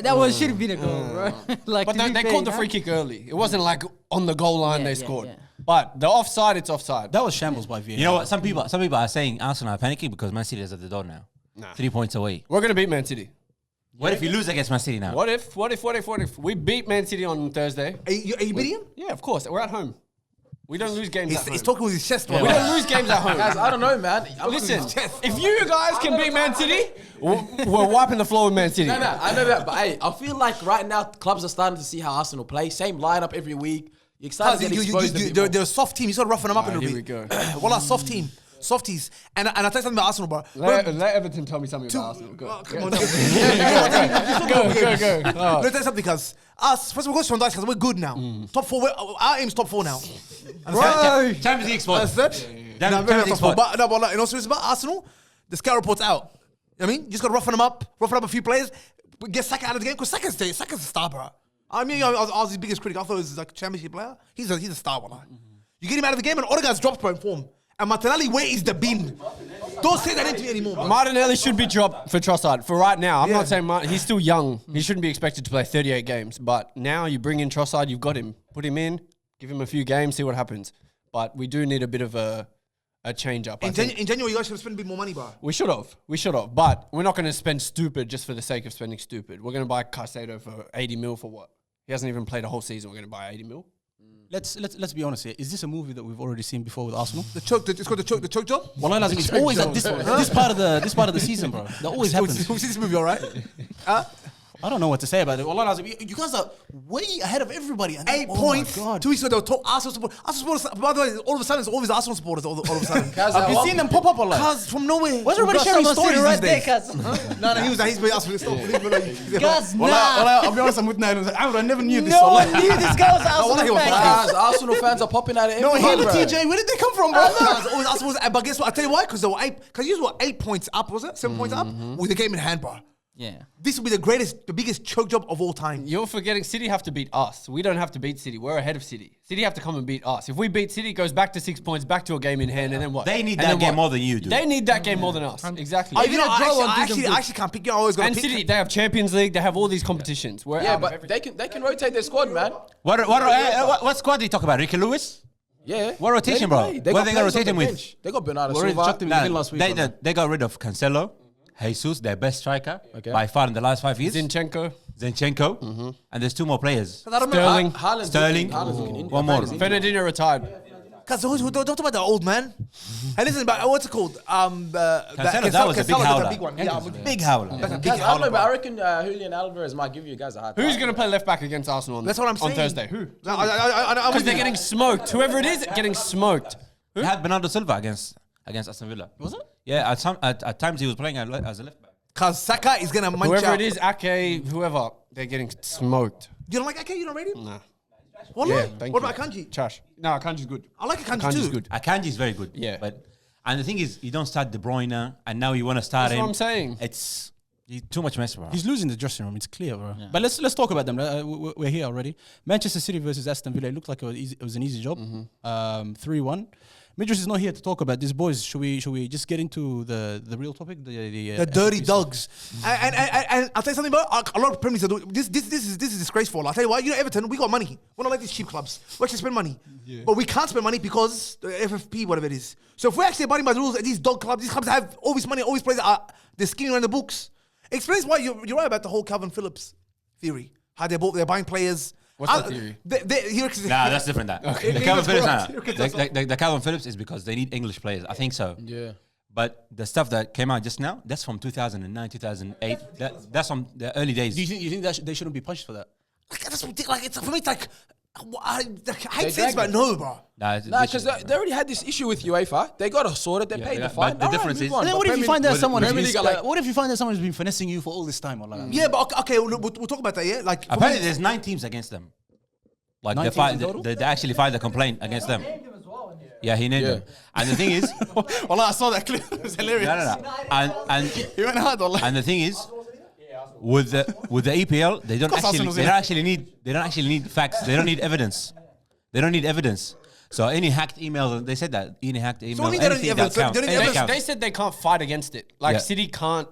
That was should have been a goal, bro. Like, But to be they fair, called the you know? free kick early. It wasn't like on the goal line they Yeah, scored. yeah. But the offside, it's offside. That was shambles by VAR. You know what? Some people are saying Arsenal are panicking because Man City is at the door now. Nah. 3 points away. We're going to beat Man City. What if you lose against Man City now? What if we beat Man City on Thursday? Are you beating him? Yeah, of course. We're at home. We don't lose games at home. He's talking with his chest, bro. We don't lose games at home. Guys, I don't know, man. Listen, if you guys can beat Man City, we're wiping the floor with Man City. No, I know that, but hey, I feel like right now clubs are starting to see how Arsenal play. Same lineup every week. You're excited to get exposed a bit more. They're a soft team. You got to roughen them up a little Here bit. we go. Well, a soft team. Softies. And I'll tell you something about Arsenal, bro. Let Everton tell me something about Arsenal. Go. Come on. Go. Let me tell you something, because us, first of all, Sean Dice, because we're good now. Top 4, our aim's top 4 now. Bro! Champions League spot. That's it? Damn, No, very Champions top 4. League spot. But like, in all seriousness about Arsenal, the scout report's out. You know what I mean? You just got to roughen up a few players, get Saka out of the game, because Saka's a star, bro. I mean, I was his biggest critic. I thought he was like a championship player. He's a star, wallah. You get him out of the game, and Odegaard's dropped by form. And Martinelli, where is the bin? Don't say that into me anymore, bro. Martinelli should be dropped for Trossard. For right now, I'm not saying he's still young. He shouldn't be expected to play 38 games. But now you bring in Trossard, you've got him. Put him in, give him a few games, see what happens. But we do need a bit of a change up. In January, you guys should have spent a bit more money, bro. We should have. But we're not going to spend stupid just for the sake of spending stupid. We're going to buy Caicedo for 80 mil for what? He hasn't even played a whole season. We're going to buy 80 mil. Let's be honest here. Is this a movie that we've already seen before with Arsenal? It's called the choke job. Well, it's always at this part of the season, bro. That always happens. We've seen this movie, all right? I don't know what to say about it. Well, you guys are way ahead of everybody. And 8 points. 2 weeks ago, they were top Arsenal supporters. Arsenal supporters, by the way, all of a sudden, it's always Arsenal supporters. All of a sudden. Have you seen them pop up a lot? Cuz from nowhere. Why's everybody sharing stories right these there, days? cuz. No, he's been asking for this stuff. Guys, nah. I'll be honest, I'm with Nile. I never knew this. No one knew this guy was wallah, he Arsenal was fan. Guys, Arsenal fans are popping out of No, everywhere, him, bro. TJ, where did they come from, bro? Always Arsenal. But guess what? I tell you why? Because they were 8 points up, was it? 7 points up with the game in hand, bro. Yeah. This will be the biggest choke job of all time. You're forgetting City have to beat us. We don't have to beat City. We're ahead of City. City have to come and beat us. If we beat City, it goes back to 6 points, back to a game in hand, and then what? They need And that then game what? more than you do. They need that game more than us. Exactly. I actually can't pick. You always got to And pick. City, they have Champions League. They have all these competitions. We're Yeah, out of but everything. they can rotate their squad, man. What squad do you talk about? Ricky Lewis? Yeah. What rotation, bro? They What got they players got on rotating the with? bench. They got Bernardo We already Silva. chucked him in last week. They got rid of Cancelo, Jesus, their best striker by far in the last 5 years. Zinchenko. And there's 2 more players. Sterling. Sterling. One more. Fernandinho retired. Cause don't talk about the old man. And listen, but what's it called? Cancelo, that was a big howler. big one. Yeah, Big howler. that's a big Guys, I don't know, howler. but I reckon Julian Alvarez might give you guys a hard time. Who's going to play left back against Arsenal That's what I'm saying. on Thursday? Who? Because They're getting smoked. Whoever it is, getting smoked. He had Bernardo Silva against Aston Villa. Was it? Yeah, at times he was playing as a left back. Cause Saka is gonna munch Whoever out. it is, Ake, whoever, they're getting smoked. You don't like Ake? You don't rate him? Nah. What? Yeah, thank What you. about Akanji? Trash. No, Akanji's good. I like Akanji Akanji's too. good. Akanji is very good. Yeah. And the thing is, you don't start De Bruyne, and now you want to start That's him. what I'm saying. It's too much mess, bro. He's losing the dressing room. It's clear, bro. Yeah. But let's talk about them. We're here already. Manchester City versus Aston Villa. It looked like it was an easy job. 3-1. Midris is not here to talk about this, boys. Should we just get into the real topic? The dirty dogs. And I'll tell you something, bro. A lot of Premier Leagues are doing this is disgraceful. I'll tell you what. You know, Everton, we got money. We're not like these cheap clubs. We actually spend money, but we can't spend money because the FFP, whatever it is. So if we're actually abiding by the rules, and these dog clubs, these clubs have all this money, all these players they're skinny around the books. Explains why you're right about the whole Calvin Phillips theory. How they're buying players. What's that theory? Nah, that's different. That the Calvin Phillips, the Calvin Phillips is because they need English players. I think so. Yeah. But the stuff that came out just now, that's from 2009, 2008. That's from the early days. Do you think that they shouldn't be punished for that? That's ridiculous. Like, it's for me. It's like I hate saying but no, bro. Nah, because they already had this issue with UEFA. They got to sort it. They paid the fine. But the difference is, And then what if you find that someone Premier League are like, what if you find that someone has been finessing you for all this time? Or like, Yeah, but okay, we'll talk about that. Yeah, like for apparently me- there's 9 teams against them. Like 9 they, teams in filed, total? they actually filed a complaint against them. Yeah, he named them. And the thing is, well, I saw that clip. It was hilarious. no. And He went hard. and the thing is, with the EPL, they don't actually need facts. They don't need evidence. They don't need evidence. So any hacked email, they said that any hacked email, what do you mean they don't anything need that evidence? counts. They don't need anything evidence. counts. They said they can't fight against it. Like Yeah. City can't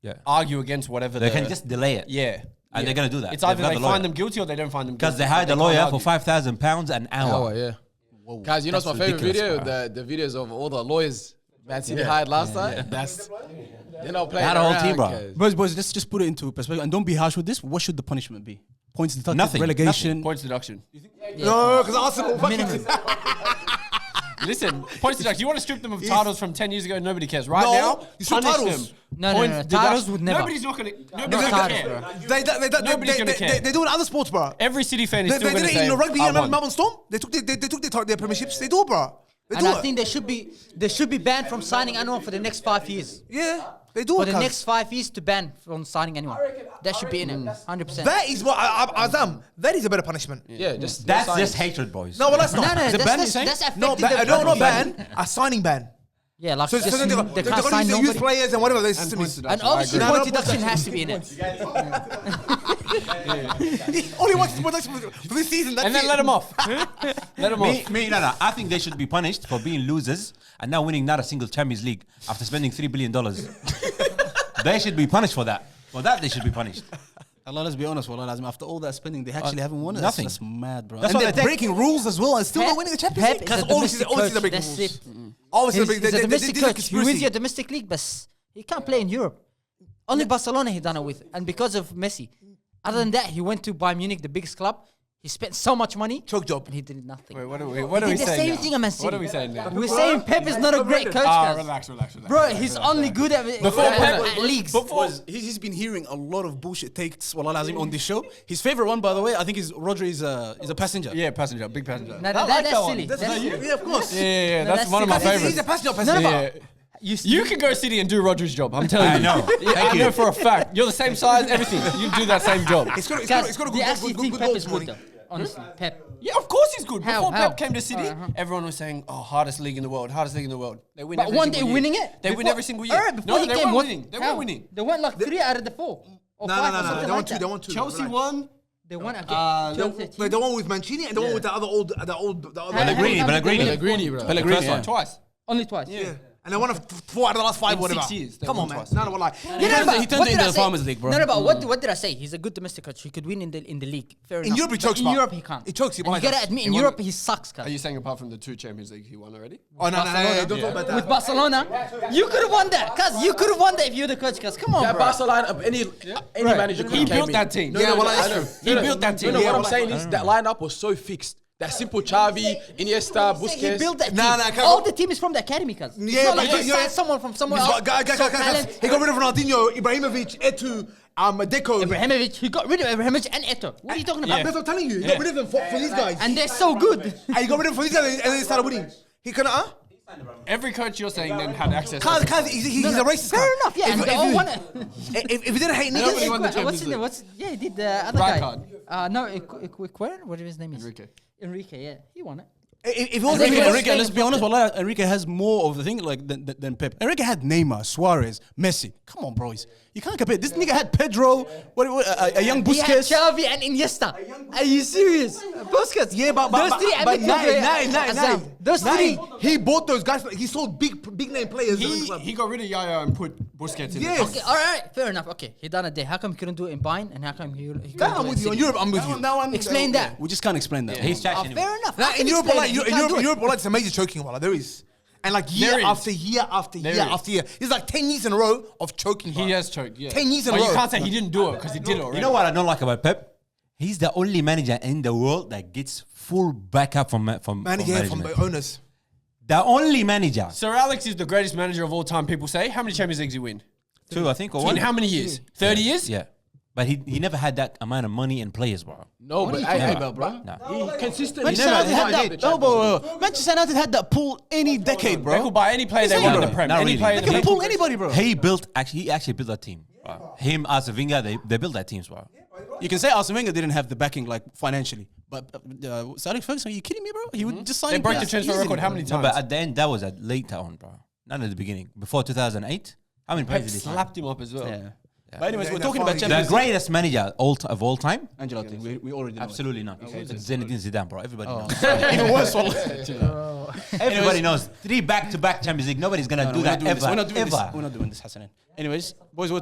Yeah. argue against whatever. They can just delay it. yeah. And they're gonna do that. It's They've either got they the lawyer. find them guilty or they don't find them guilty. Because they hired a can't lawyer for argue. £5,000 an hour. yeah. Guys, you know what's my That's favorite video? ridiculous, The videos of all the lawyers Man City hired last time. That's they're not playing. They had a whole around, team, bro. cuz. Boys, let's just put it into perspective and don't be harsh with this. What should the punishment be? Points deducted, Nothing. relegation. Points deduction. no, because Arsenal Minimum. Listen, points deduction. You want to strip them of titles from 10 years ago? Nobody cares. Right No, now, you strip punish titles. them. No, Points titles deduction. would never. Nobody's not going to. Not Nobody's going to titles, care. bro. Nobody's gonna care. They do it in other sports, bro. Every City fan is They still did going to it say, in rugby. I Remember won. Melbourne Storm? They took their premierships. They do it, bro. They And do I it. think they should be banned from signing anyone for the next 5 years. Yeah, they do For it. the cuz. next 5 years to ban from signing anyone. That should be in it, 100%. That is what Azam. That is a better punishment. Yeah, just That's sign. just hatred, boys. No, well, that's No, not. no, Is it that's, ban, that's, you're that's saying? affecting No, the no, not ban. ban. A signing ban. Yeah, like So just, they're they going can't to sign use nobody. players and whatever. Their system is. And obviously, No, point no, deduction has to be in it. Only wants production for this season. That's And then it. let them off. Let them off. No. I think they should be punished for being losers and now winning not a single Champions League after spending $3 billion. They should be punished for that. For that, they should be punished. Allah, let's be honest, Wallah Lazim, after all that spending, they actually haven't won it. nothing. That's mad, bro. That's And why they're they take- breaking rules as well and still not winning the Champions League. Pep Because is a obviously domestic they're breaking coach. rules. That's it. Obviously, He's a domestic this is a coach. He wins conspiracy. your domestic league, but he can't play in Europe. Only Barcelona he done it with, and because of Messi. Other than that, he went to Bayern Munich, the biggest club. He spent so much money, Choke job. and he did nothing. Wait, what are we He did the saying same now? thing at Man City. What are we saying now? We're saying Pep is not a great coach, guys. Relax. Bro, he's only good at leagues. Boys, he's been hearing a lot of bullshit takes, Wallah Lazim, on this show. His favorite one, by the way, I think is Rodri is a passenger. Yeah, passenger, big passenger. No, that's silly. That's silly. Yeah, of course. Yeah, No, that's one of my that's He's favorites. a passenger. No, no, Yeah. but You can go City and do Rodri's job. I'm telling you. I know. Yeah, I know for a fact. You're the same size, everything. You do that same job. It's got guys, a they actually good think Pep goal is good, scoring. though. Honestly, Pep. Yeah, of course he's good. How? Before How? Pep came to City, everyone was saying, "Oh, hardest league in the world, hardest league in the world." They win. But every one single day year. winning it. They win Before- every single year. Alright, before No, he they came, weren't what- winning. They how? weren't winning. They won like 3 out of the 4. Or 5 or something They like won two. that. They won two. Chelsea Relax. won. They won again. Wait, the one with Mancini and the one with the other. Pellegrini, bro. Pellegrini First one. twice. Only twice. Yeah. And they won 4 out of the last 5, In whatever. 6 years, they Come won on, man. twice. No, like. No, no, He but turned what it did into I the say? Farmers League, bro. No, but what did I say? He's a good domestic coach. He could win in the league. Fair In enough. Europe, he But chokes, in man. Europe, he can't. He chokes, he And you won. gotta admit, in won- Europe, he sucks, Are guys. you saying apart from the 2 Champions League he won already? Oh, no, don't talk about that. With Barcelona, you could have won that, cuz you could have won that if you're the coach, cuz come on, That bro. Barcelona, any manager could He have built came that in. team. No, Yeah, no, well, no, that's I know. true. He built that team. No, Yeah, what I'm but- saying is that lineup was so fixed. That simple Xavi, Iniesta, He Busquets. built that team. Nah, can't All go- the team is from the academy, cuz. It's Yeah, not like but he you- signed someone from somewhere else. Guys, So talent. he got rid of Ronaldinho, Ibrahimovic, Etu, Deco. Ibrahimovic, he got rid of Ibrahimovic and Eto. What are you talking about? That's what I'm telling you. He got rid of them for these guys. And they're so good. And he got rid of them for these guys and then they started winning. He couldn't, Every coach you're saying then had access. Cuz, he's a racist. Fair cuz. enough, yeah. And If- they if all you- won it. If he didn't hate Nobody niggas, won the What's Champions his name? League. Yeah, he did the other Rijkaard. guy. No, whatever his name is. Enrique. Enrique, yeah. He won it. if he wasn't Enrique, let's be honest, Wallah, Enrique has more of the thing like than Pep. Enrique had Neymar, Suarez, Messi. Come on, bros. You can't compare. This nigga had Pedro, a young Busquets. He had Xavi and Iniesta. Are you serious? Busquets. Yeah, but those three. Those three. He bought those guys. He sold big name players. in the club. He got rid of Yaya and put Busquets in. Yes. Okay, all right, fair enough. Okay, he done it there. How come he couldn't do it in Bayern, and how come he couldn't That do I'm it with in you. In City? Europe, I'm with you. Explain that. We just can't explain that. He's trash anyway. Fair enough. Nah, I can in Europe, explain like, it. You can't do it. Europe, it's a major choking. There is. And like year is. after year after There year is. after year. It's like 10 years in a row of choking. He bro. has choked, yeah. 10 years in but a you row. can't say he didn't do it because he did it already. You know what I don't like about Pep? He's the only manager in the world that gets full backup from From management. owners. The only manager. Sir Alex is the greatest manager of all time, people say. How many Champions Leagues he win? 2, I think, or In 1. how many years? 30 years? Yeah. But he never had that amount of money and players, bro. No, but bro? No. he consistently Manchester never United had that. No, bro. Manchester United had that pull any decade, They bro. could buy any player they want in the Prem. Not Any really. player They in can the pull anybody, bro. He actually built that team. Bro. Him, Arsene Wenger, they built that team, bro. You can say Arsene Wenger didn't have the backing like financially, but Sir Alex Ferguson, are you kidding me, bro? He would just sign. They him broke the players transfer easily, record how bro. many No, times? but at the end, that was at later on, bro. Not at the beginning. Before 2008, how many Pep players did he sign? slapped him up as well. Yeah. But anyways, we're Yeah, talking about the The Champions League. greatest manager of all time? Ancelotti, we already know. Absolutely not. It's Zinedine Zidane, bro. Everybody knows. Even worse, Everybody knows. 3 back-to-back Champions League. Nobody's gonna do that ever. We're not doing this. Ever. We're not doing this, Hassanin. Anyways, boys, we're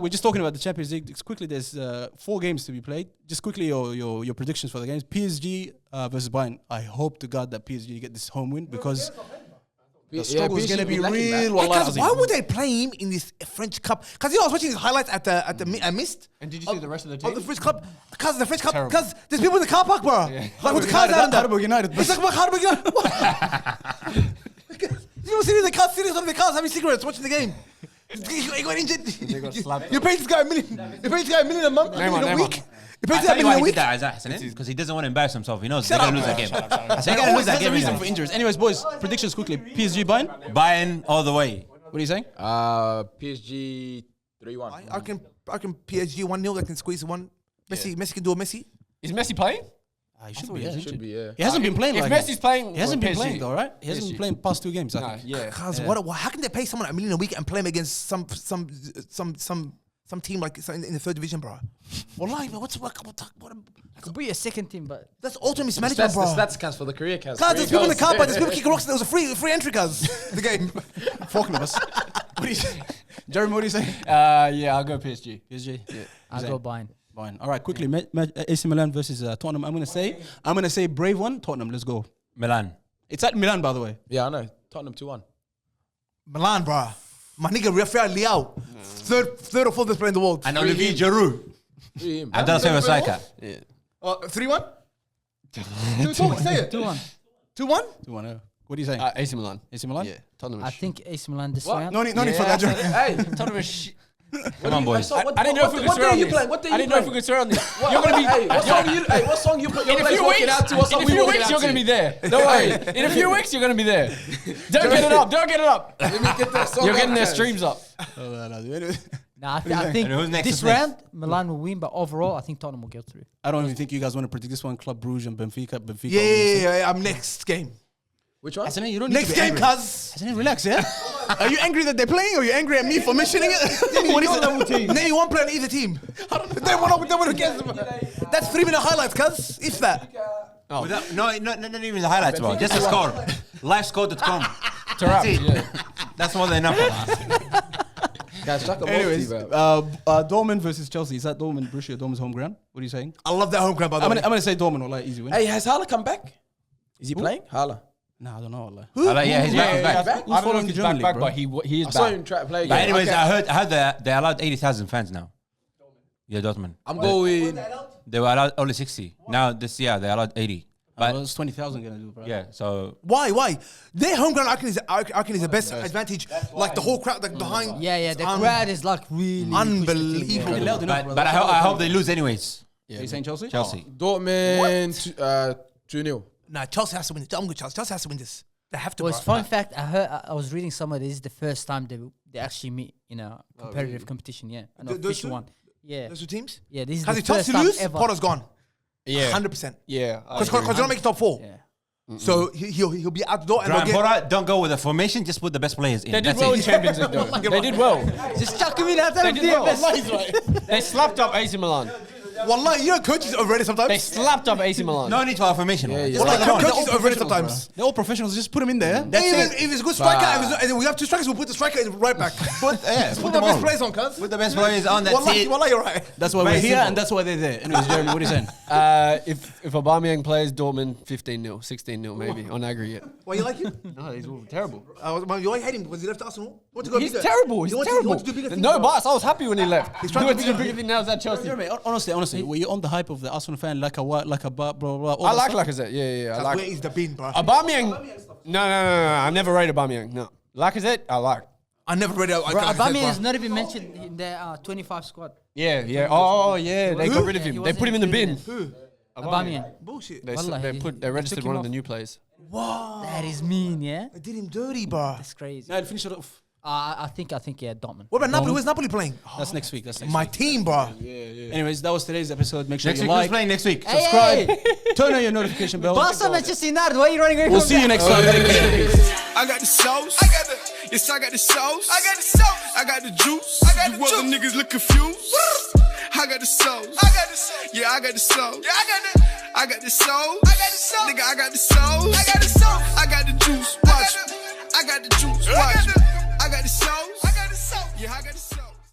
just talking about the Champions League. Just quickly, there's 4 games to be played. Just quickly, your predictions for the games. PSG versus Bayern. I hope to God that PSG get this home win because the struggle is gonna be real. Because why would they play him in this French Cup? Because I was watching his highlights at the Mist. And did you see the rest of the team? Of the French Cup, because the French Cup, Terrible. because there's people in the car park, bro. Like with the cars out there. Harburg United. It's like about Harburg United. What? You don't see in the cars, sitting on the cars having cigarettes, watching the game. He got injured. You pay this guy $1 million. You pay this guy $1 million a month, in a week. You pay I this guy tell $1 you million why a he week. did that, because he doesn't want to embarrass himself. He knows they're going to lose that game. I said, they're going to lose that That's the game. reason for injuries. Anyways, boys, predictions quickly. PSG Bayern. Bayern all the way. What are you saying? PSG 3-1. I can PSG 1-0. I can squeeze one. Messi can do a Messi. Is Messi playing? He should be. Should be, yeah. He hasn't been playing. If Like Messi's playing, he hasn't been PSG. playing though, right? He hasn't been playing past 2 games. I Nah, think. yeah. Cause how can they pay someone $1 million a week and play him against some team like in the 3rd division, bro? Wallahi, bro, what? Could be a second team, but That's ultimate mismanagement, bro. That's counts for the career counts. Guys, there's people in the car park. There's people kicking rocks. There was a free entry, guys. The game. Fucking of us. What do you say? Jeremy, what do you say? Yeah, I'll go PSG. PSG. Yeah. I'll go Bayern. Fine. All right, quickly. AC Milan versus Tottenham. I'm gonna say brave one. Tottenham. Let's go. Milan. It's at Milan, by the way. Yeah, I know. Tottenham 2-1. Milan, bro. My nigga Rafael Leao. Third or 4th best player in the world. And Olivier Giroud. And that's favorite striker. 3-1? Say it. 2-1. 2-1? 2-1. What are you saying? AC Milan. AC Milan? Yeah, Tottenham. I think AC Milan this round. No need for that, Jeremy. Hey, Tottenham is shit. Come on, boys. I didn't know if we could swear on this. What day I you didn't know if we playing? could swear on this. You're You're gonna be. Hey, what song you put your In a place few walking weeks, out to? What song in a we few walking weeks, out you're to? gonna be there. Don't worry. In a few weeks, you're gonna be there. Don't get it up. Don't get it up. Let me get that song You're up, getting their guys. streams up. Nah, I think And who's next? this Who's next? round Milan will win, but overall I think Tottenham will go through. I don't even think you guys want to predict this one. Club Brugge and Benfica. Yeah. I'm next game. Which one? You don't Next game, cuz. Relax, yeah? Are you angry that they're playing or are you angry at me for mentioning it? What is it? Name me one player on either team. They won against them. That's 3-minute highlights, cuz. If that. Without, no, not even the highlights, bro. Just the score. Livescore.com. That's it. That's more than enough. Guys, chuck a Anyways, multi, bro. Dortmund versus Chelsea. Is that Dortmund, Borussia Dortmund's home ground? What are you saying? I love that home ground, by the I'm way. gonna say Dortmund or like easy win. Hey, has Hala come back? Is he playing? Hala. Nah, I don't know. Allah. Yeah, he's back. He's back. back? Who's I don't know following if the he's German back, league, bro? but he is I saw back. him try to play But again. anyways, Okay. I heard they allowed 80,000 fans now. Yeah, Dortmund. I'm going. They were allowed only 60. Now this year they allowed 80. But What's 20,000 gonna do, bro? yeah, so Why? Their home ground, I reckon, is the best advantage. Like the whole crowd, like behind. Yeah, the crowd is like really Unbelievable. They're loud enough, but I hope they lose anyways. Are you saying Chelsea? Chelsea. Dortmund 2-0. Nah, Chelsea has to win it. I'm good, Chelsea. Chelsea has to win this. They have to. Well, bro. fun fact, I was reading somewhere. This is the first time they actually meet in a competitive competition. Yeah, an Those official two? one. Yeah, Those two teams? yeah. This is Because the if first Chelsea time lose, ever. Potter's gone. Yeah. 100%. Yeah. Because they're not making top 4. Yeah. So he'll be out the door and Graham they'll get. Potter, don't go with the formation. Just put the best players in. They did That's well it. in Champions League though. They did well. Just chuck him in outside They of did well. DFS. They slapped up AC Milan. Wallah, you know coaches overrated sometimes. They slapped up AC Milan. No need for affirmation. Yeah, Just yeah. let it on. Coaches overrated sometimes. They're all professionals. Just put them in there. If it's a good striker, and we have 2 strikers, we'll put the striker in right back. Put Put the them best on. players on, cuz. Put the best players on. That's it. Wallah, you're right. That's why we're here, and that's why they're there. Anyways, Jeremy, what are you saying? If Aubameyang plays, Dortmund 15-0, 16-0 maybe on aggregate. Why you like him? No, he's all terrible. You hate him because he left Arsenal. He wanted to go He's bigger. terrible. He He's wanted to terrible. do bigger things, No, bro. boss. I was happy when he left. He trying to went to do do bigger thing now. Is at Chelsea. Jeremy, honestly, were you on the hype of the Arsenal fan, like a what, like a blah blah blah? all I that like stuff? Lacazette. Yeah. I Where like is the bin, bro? Aubameyang. No. I've never rated Aubameyang. No. Lacazette, I like. I never read it. Aubameyang is not even mentioned in their 25 squad. Yeah. Oh, yeah. They got rid of Yeah, him. he They wasn't put him in the bin. included. Aubameyang. Bullshit. They Wallahi, registered took one him of the off. new players. Wow. That is mean, yeah? I did him dirty, bro. That's crazy. No, finish it off. I think, yeah, Dortmund. What about Napoli? Where's Napoli playing? That's next week. That's next My week. team, bro. Anyways, that was today's episode. Make sure Next you week, who's like, playing next week? subscribe, Hey, turn on your notification bell. Barca, Manchester United, why are you running away We'll from see you that? next time. Take care. I got the sauce. I got the yes, I got the sauce. I got the sauce. I got the juice. I got the juice. You niggas look confused. I got the sauce. I got the sauce. Yeah, I got the sauce. Yeah, I got the sauce. I got the sauce. Nigga, I got the sauce. I got the sauce. I got the juice. Watch. I got the juice. Watch. I got the sauce. I got the sauce. Yeah, I got the